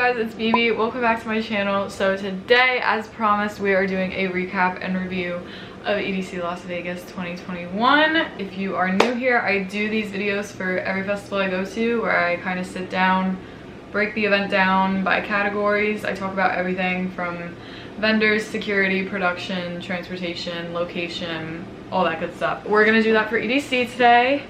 guys, it's Bebe. Welcome back to my channel. So today, as promised, we are doing a recap and review of EDC Las Vegas 2021. If you are new here, I do these videos for every festival I go to where I kind of sit down, break the event down by categories. I talk about everything from vendors, security, production, transportation, location, all that good stuff. We're gonna do that for EDC today.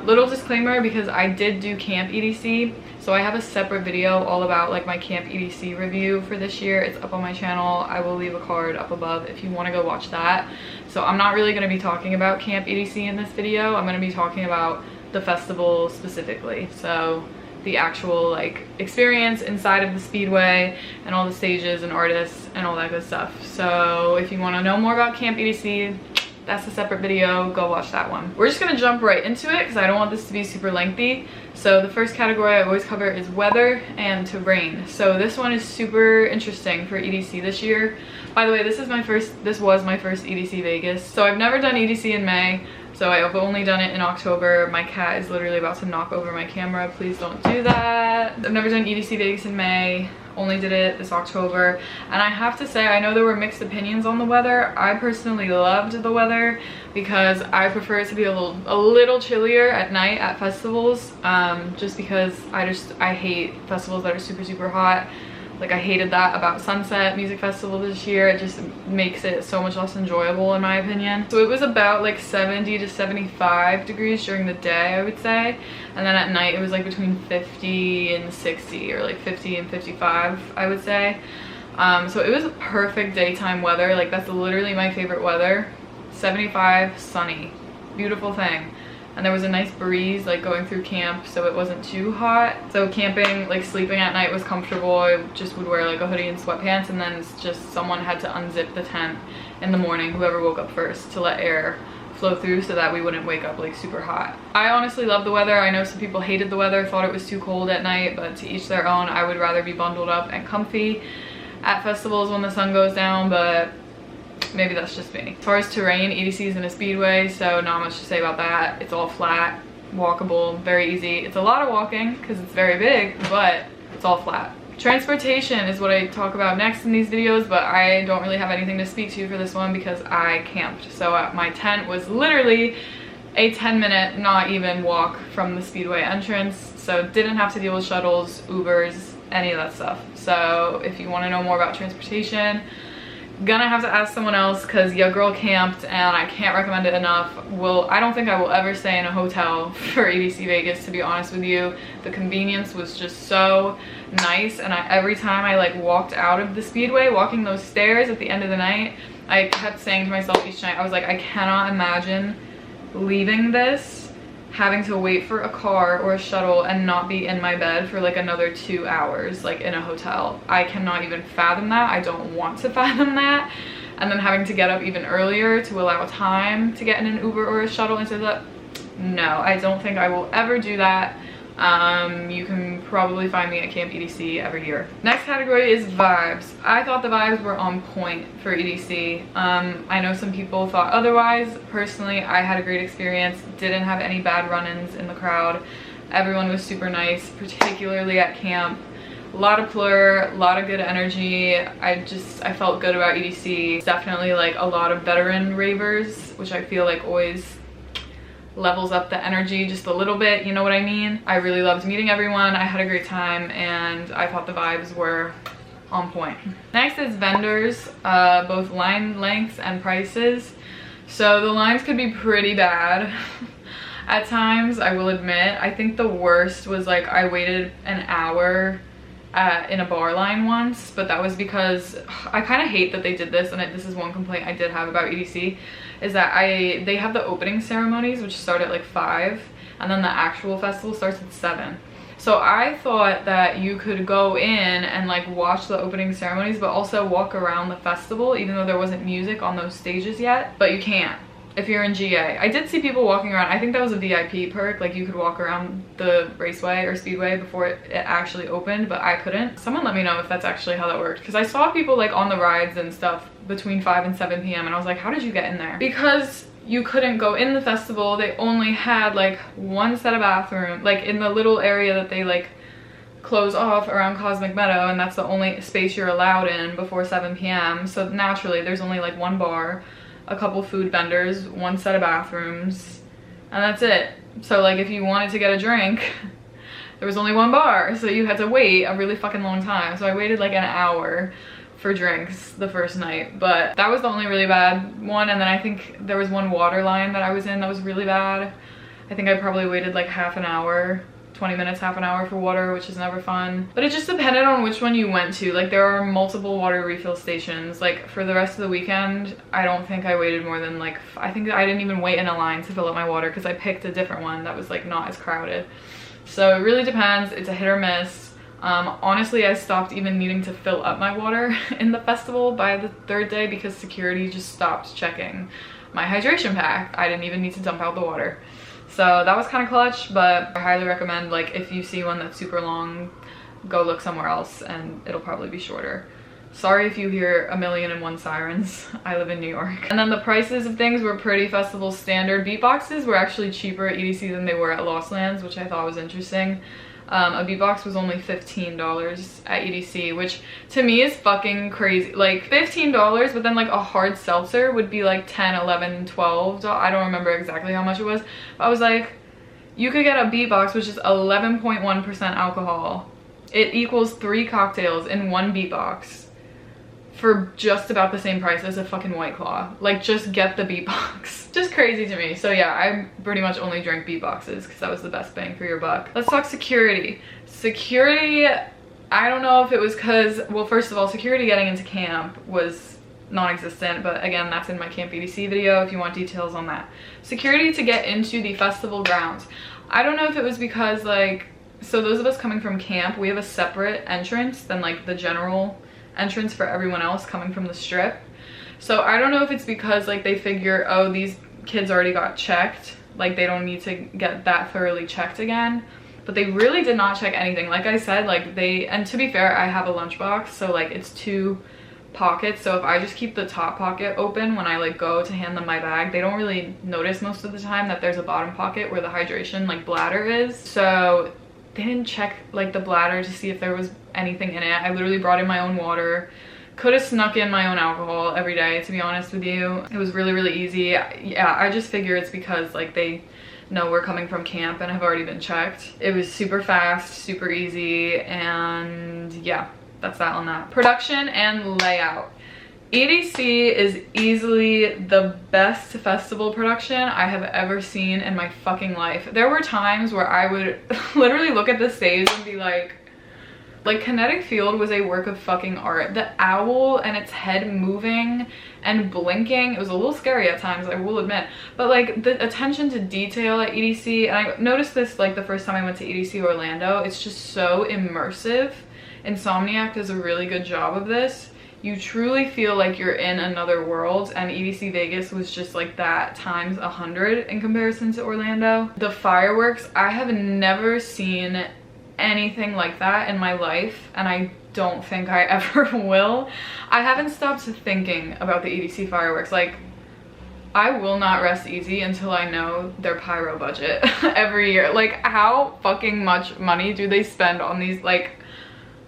Little disclaimer, because I did do camp EDC, so I have a separate video all about like my camp EDC review for this year. It's up on my channel. I will leave a card up above if you want to go watch that. So I'm not really going to be talking about camp EDC in this video. I'm going to be talking about the festival specifically, so the actual like experience inside of the speedway and all the stages and artists and all that good stuff. So if you want to know more about camp EDC, that's a separate video. Go watch that one. We're just gonna jump right into it because I don't want this to be super lengthy. So the first category I always cover is weather and terrain. So this one is super interesting for EDC this year. By the way, this was my first EDC Vegas. So I've never done EDC in May. So I've only done it in October. My cat is literally about to knock over my camera. Please don't do that. I've never done EDC Vegas in May. Only did it this October. And I have to say, I know there were mixed opinions on the weather. I personally loved the weather because I prefer it to be a little chillier at night at festivals. Just because I hate festivals that are super hot. Like, I hated that about Sunset Music Festival this year. It just makes it so much less enjoyable in my opinion. So it was about like 70 to 75 degrees during the day, I would say. And then at night it was like between 50 and 60, or like 50 and 55, I would say. So it was a perfect daytime weather. Like, that's literally my favorite weather. 75, sunny, beautiful thing. And there was a nice breeze like going through camp, so it wasn't too hot. So camping, like sleeping at night was comfortable. I just would wear like a hoodie and sweatpants, and then it's just someone had to unzip the tent in the morning, whoever woke up first, to let air flow through so that we wouldn't wake up like super hot. I honestly love the weather. I know some people hated the weather, thought it was too cold at night, but to each their own. I would rather be bundled up and comfy at festivals when the sun goes down, but maybe that's just me. As far as terrain, EDC is in a speedway, so not much to say about that. It's all flat, walkable, very easy. It's a lot of walking because it's very big, but it's all flat. Transportation is what I talk about next in these videos, but I don't really have anything to speak to for this one because I camped. So my tent was literally a 10-minute, not even walk from the speedway entrance, so didn't have to deal with shuttles, Ubers, any of that stuff. So if you want to know more about transportation, gonna have to ask someone else because your girl camped and I can't recommend it enough. I don't think I will ever stay in a hotel for EDC Vegas, to be honest with you. The convenience was just so nice, and every time I like walked out of the speedway, walking those stairs at the end of the night, I kept saying to myself each night, I was like, I cannot imagine leaving this, having to wait for a car or a shuttle and not be in my bed for like another 2 hours like in a hotel. I cannot even fathom that. I don't want to fathom that. And then having to get up even earlier to allow time to get in an Uber or a shuttle into the... No, I don't think I will ever do that. You can probably find me at Camp EDC every year. Next category is vibes. I thought the vibes were on point for EDC. I know some people thought otherwise. Personally, I had a great experience. Didn't have any bad run-ins in the crowd. Everyone was super nice, particularly at camp. A lot of plur, a lot of good energy. I felt good about EDC. Definitely like a lot of veteran ravers, which I feel like always levels up the energy just a little bit, you know what I mean? I really loved meeting everyone. I had a great time and I thought the vibes were on point. Next is vendors, both line lengths and prices. So the lines could be pretty bad at times, I will admit. I think the worst was like I waited an hour in a bar line once, but that was because I kind of hate that they did this, and this is one complaint I did have about EDC, is that they have the opening ceremonies which start at like 5, and then the actual festival starts at 7. So I thought that you could go in and like watch the opening ceremonies but also walk around the festival, even though there wasn't music on those stages yet. But you can't if you're in GA. I did see people walking around. I think that was a VIP perk, like you could walk around the raceway or speedway before it actually opened, but I couldn't. Someone let me know if that's actually how that worked, because I saw people like on the rides and stuff between 5 and 7 p.m. and I was like, how did you get in there? Because you couldn't go in the festival. They only had like one set of bathroom, like in the little area that they like close off around Cosmic Meadow, and that's the only space you're allowed in before 7 p.m. So naturally there's only like one bar, a couple food vendors, one set of bathrooms, and that's it. So like if you wanted to get a drink, there was only one bar, so you had to wait a really fucking long time. So I waited like an hour for drinks the first night, but that was the only really bad one. And then I think there was one water line that I was in that was really bad. I think I probably waited like half an hour, 20 minutes, half an hour for water, which is never fun. But it just depended on which one you went to. Like there are multiple water refill stations. Like for the rest of the weekend, I don't think I waited more than like, I think I didn't even wait in a line to fill up my water because I picked a different one that was like not as crowded. So it really depends. It's a hit or miss. Honestly, I stopped even needing to fill up my water in the festival by the third day because security just stopped checking my hydration pack. I didn't even need to dump out the water. So that was kind of clutch, but I highly recommend, like, if you see one that's super long, go look somewhere else and it'll probably be shorter. Sorry if you hear 1,000,001 sirens. I live in New York. And then the prices of things were pretty festival standard. Beatboxes were actually cheaper at EDC than they were at Lost Lands, which I thought was interesting. A beatbox was only $15 at EDC, which to me is fucking crazy. Like $15, but then like a hard seltzer would be like 10, 11, 12. I don't remember exactly how much it was, but I was like, you could get a beatbox, which is 11.1% alcohol. It equals 3 cocktails in one beatbox for just about the same price as a fucking White Claw. Like, just get the beatbox. Just crazy to me. So yeah, I pretty much only drank beatboxes because that was the best bang for your buck. Let's talk security. Security, I don't know if it was because, well, first of all, security getting into camp was non-existent, but again, that's in my Camp EDC video if you want details on that. Security to get into the festival grounds. I don't know if it was because, like, so those of us coming from camp, we have a separate entrance than like the general entrance for everyone else coming from the strip. So I don't know if it's because like they figure, oh, these kids already got checked, like they don't need to get that thoroughly checked again, but they really did not check anything. Like I said, like they, and to be fair, I have a lunchbox, so like it's 2 pockets, so if I just keep the top pocket open when I like go to hand them my bag, they don't really notice most of the time that there's a bottom pocket where the hydration like bladder is. So they didn't check like the bladder to see if there was anything in it. I literally brought in my own water. Could have snuck in my own alcohol every day, to be honest with you. It was really, really easy. Yeah, I just figure it's because like they know we're coming from camp and have already been checked. It was super fast, super easy, and yeah, that's that on that. Production and layout. EDC is easily the best festival production I have ever seen in my fucking life. There were times where I would literally look at the stage and be like Kinetic Field was a work of fucking art. The owl and its head moving and blinking, it was a little scary at times, I will admit, but like the attention to detail at EDC, and I noticed this like the first time I went to EDC Orlando, it's just so immersive. Insomniac does a really good job of this. You truly feel like you're in another world, and EDC Vegas was just like that times 100 in comparison to Orlando. The fireworks, I have never seen anything like that in my life, and I don't think I ever will. I haven't stopped thinking about the EDC fireworks. Like, I will not rest easy until I know their pyro budget every year. Like, how fucking much money do they spend on these? Like,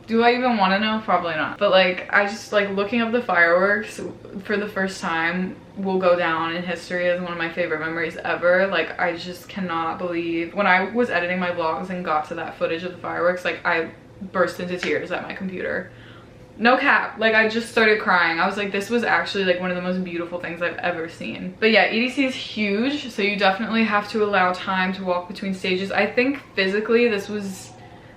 do I even want to know? Probably not. But like, I just like looking up the fireworks for the first time will go down in history as one of my favorite memories ever. Like, I just cannot believe when I was editing my vlogs and got to that footage of the fireworks, like I burst into tears at my computer. No cap, like I just started crying. I was like, this was actually like one of the most beautiful things I've ever seen. But yeah, EDC is huge, so you definitely have to allow time to walk between stages. I think physically this was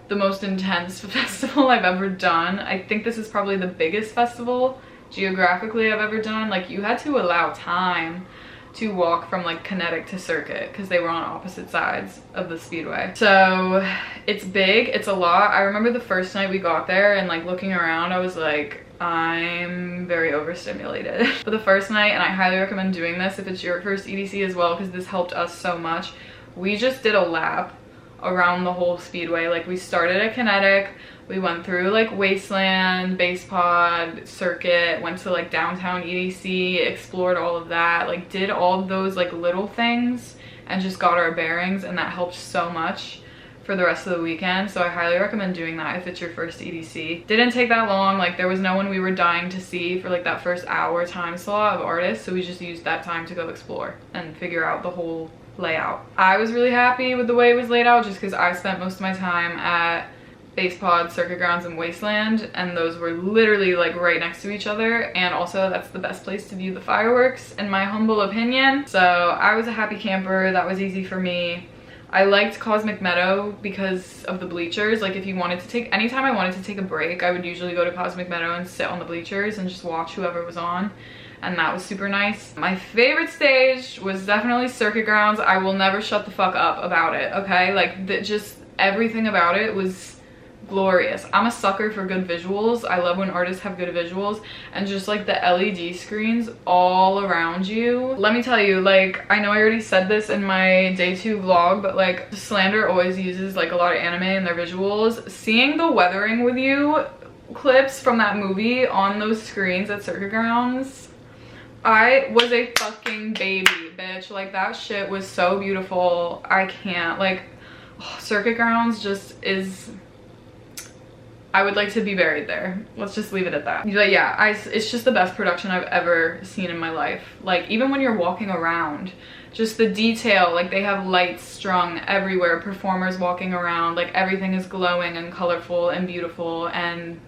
the most intense festival I've ever done. I think this is probably the biggest festival geographically I've ever done. Like, you had to allow time to walk from like Kinetic to Circuit because they were on opposite sides of the speedway. So it's big, it's a lot. I remember the first night we got there and like looking around, I was like, I'm very overstimulated. But the first night, and I highly recommend doing this if it's your first EDC as well, because this helped us so much. We just did a lap around the whole speedway. Like, we started at Kinetic, we went through like Wasteland, Base Pod, Circuit, went to like downtown EDC, explored all of that, like did all those like little things and just got our bearings, and that helped so much for the rest of the weekend, so I highly recommend doing that if it's your first EDC. Didn't take that long, like there was no one we were dying to see for like that first hour time slot of artists, so we just used that time to go explore and figure out the whole layout. I was really happy with the way it was laid out just because I spent most of my time at Base Pod, Circuit Grounds, and Wasteland, and those were literally like right next to each other, and also that's the best place to view the fireworks in my humble opinion. So I was a happy camper. That was easy for me. I liked Cosmic Meadow because of the bleachers. Like if you wanted to take, anytime I wanted to take a break, I would usually go to Cosmic Meadow and sit on the bleachers and just watch whoever was on, and that was super nice. My favorite stage was definitely Circuit Grounds. I will never shut the fuck up about it, okay? Like just everything about it was glorious. I'm a sucker for good visuals. I love when artists have good visuals, and just like the LED screens all around you. Let me tell you, like, I know I already said this in my day 2 vlog, but like Slander always uses like a lot of anime in their visuals. Seeing the Weathering With You clips from that movie on those screens at Circuit Grounds, I was a fucking baby, bitch. Like that shit was so beautiful. I can't, like, oh, Circuit Grounds just is, I would like to be buried there. Let's just leave it at that. But yeah, it's just the best production I've ever seen in my life. Like even when you're walking around, just the detail, like they have lights strung everywhere, performers walking around, like everything is glowing and colorful and beautiful, and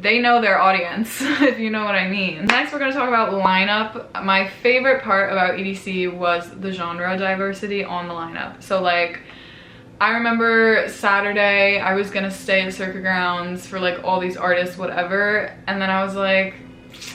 they know their audience, if you know what I mean. Next, we're gonna talk about lineup. My favorite part about EDC was the genre diversity on the lineup. So like, I remember Saturday, I was gonna stay at Circuit Grounds for like all these artists, whatever, and then I was like,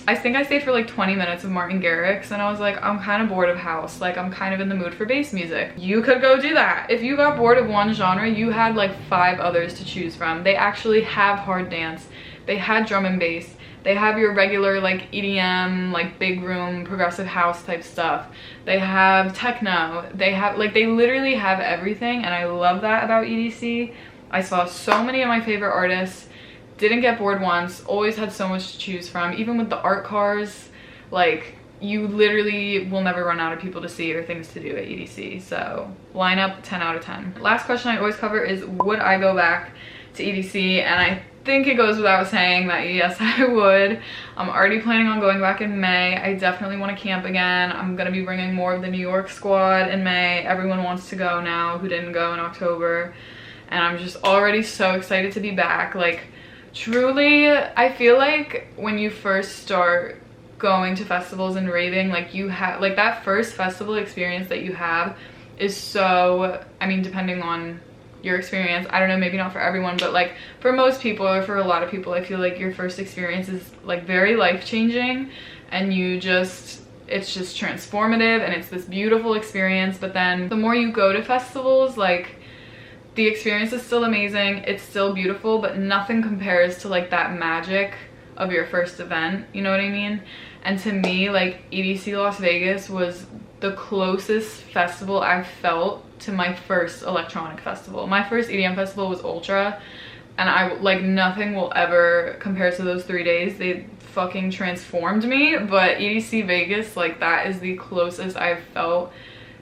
I think I stayed for like 20 minutes of Martin Garrix, and I was like, I'm kind of bored of house. Like, I'm kind of in the mood for bass music. You could go do that. If you got bored of one genre, you had like 5 others to choose from. They actually have hard dance. They had drum and bass. They have your regular like EDM, like big room, progressive house type stuff. They have techno. They have, like, they literally have everything, and I love that about EDC. I saw so many of my favorite artists, didn't get bored once, always had so much to choose from. Even with the art cars, like, you literally will never run out of people to see or things to do at EDC. So lineup, 10 out of 10. Last question I always cover is, would I go back to EDC? And I think it goes without saying that yes, I would. I'm already planning on going back in May. I definitely want to camp again. I'm gonna be bringing more of the New York squad in May. Everyone wants to go now who didn't go in October, and I'm just already so excited to be back. Like, truly, I feel like when you first start going to festivals and raving, like, you have, like, that first festival experience that you have is so, I mean, depending on your experience, I don't know, maybe not for everyone, but like for most people, or for a lot of people, I feel like your first experience is like very life-changing, and you just, it's just transformative, and it's this beautiful experience. But then the more you go to festivals, like, the experience is still amazing, it's still beautiful, but nothing compares to like that magic of your first event, you know what I mean? And to me, like, EDC Las Vegas was the closest festival I've felt to my first electronic festival. My first EDM festival was Ultra, and I, like, nothing will ever compare to those 3 days. They fucking transformed me. But EDC Vegas, like, that is the closest I've felt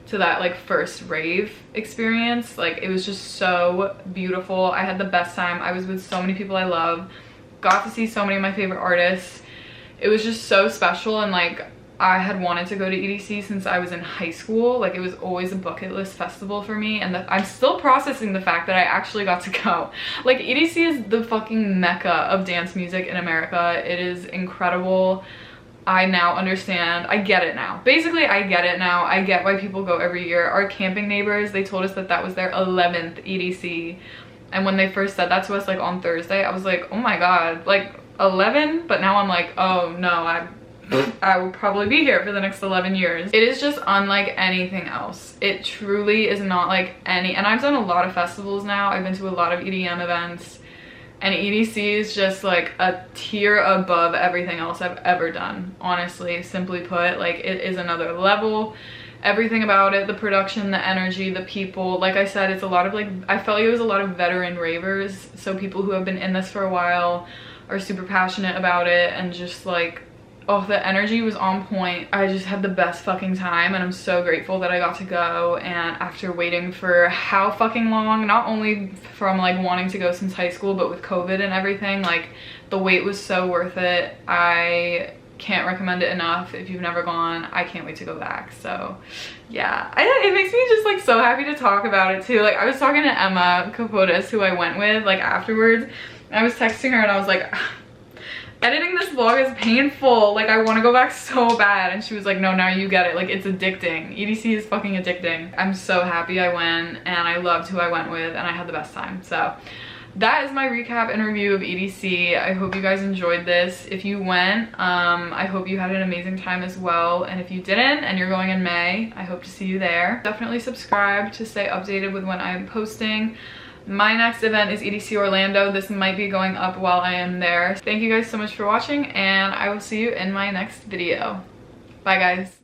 to that, like, first rave experience. Like, it was just so beautiful. I had the best time. I was with so many people I love, got to see so many of my favorite artists. It was just so special, and like, I had wanted to go to EDC since I was in high school. Like, it was always a bucket list festival for me, and I'm still processing the fact that I actually got to go. Like, EDC is the fucking mecca of dance music in America. It is incredible. I now understand. I get it now. Basically, I get it now. I get why people go every year. Our camping neighbors, they told us that that was their 11th EDC. And when they first said that to us, like, on Thursday, I was like, oh my god, like, 11? But now I'm like, oh no, I will probably be here for the next 11 years. It is just unlike anything else. It truly is not like any, and I've done a lot of festivals now. I've been to a lot of EDM events, and EDC is just like a tier above everything else I've ever done. Honestly, simply put, like, it is another level. Everything about it, the production, the energy, the people. Like I said, it's a lot of, like, I felt like it was a lot of veteran ravers. So people who have been in this for a while are super passionate about it, and just like, oh, the energy was on point. I just had the best fucking time, and I'm so grateful that I got to go. And after waiting for how fucking long, not only from like wanting to go since high school, but with COVID and everything, like the wait was so worth it. I can't recommend it enough. If you've never gone, I can't wait to go back. So yeah, it makes me just like so happy to talk about it too. Like I was talking to Emma Capotis, who I went with, like afterwards. I was texting her and I was like, editing this vlog is painful. Like I want to go back so bad. And she was like, no, now you get it. Like it's addicting. EDC is fucking addicting. I'm so happy I went, and I loved who I went with, and I had the best time. So that is my recap and review of EDC. I hope you guys enjoyed this. If you went, I hope you had an amazing time as well. And if you didn't and you're going in May, I hope to see you there. Definitely subscribe to stay updated with when I'm posting. My next event is EDC Orlando. This might be going up while I am there. Thank you guys so much for watching, and I will see you in my next video. Bye guys.